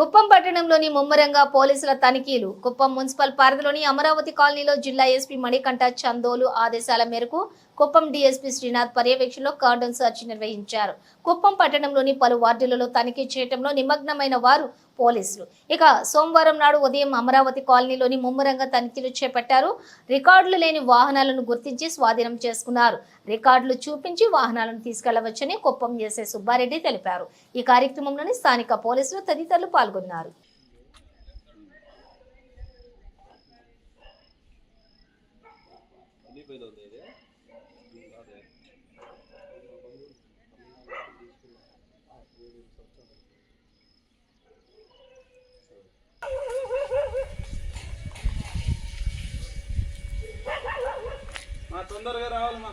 కుప్పం పట్టణంలోని ముమ్మరంగా పోలీసుల తనిఖీలు. కుప్పం మున్సిపల్ పరిధిలోని అమరావతి కాలనీలో జిల్లా ఎస్పీ మణికంఠ చందోలు ఆదేశాల మేరకు కుప్పం డీఎస్పీ శ్రీనాథ్ పర్యవేక్షణలో కార్డన్ సెర్చ్ నిర్వహించారు. కుప్పం పట్టణంలోని పలు వార్డులలో తనిఖీ చేయడంలో నిమగ్నమైన వారు పోలీసులు. ఇక సోమవారం నాడు ఉదయం అమరావతి కాలనీలోని ముమ్మరంగా తనిఖీలు చేపట్టారు. రికార్డులు లేని వాహనాలను గుర్తించి స్వాధీనం చేసుకున్నారు. రికార్డులు చూపించి వాహనాలను తీసుకెళ్లవచ్చని కుప్పం ఎస్ఐ సుబ్బారెడ్డి తెలిపారు. ఈ కార్యక్రమంలోని స్థానిక పోలీసులు తదితరులు పాల్గొన్నారు. తొందరగా రావాలి మా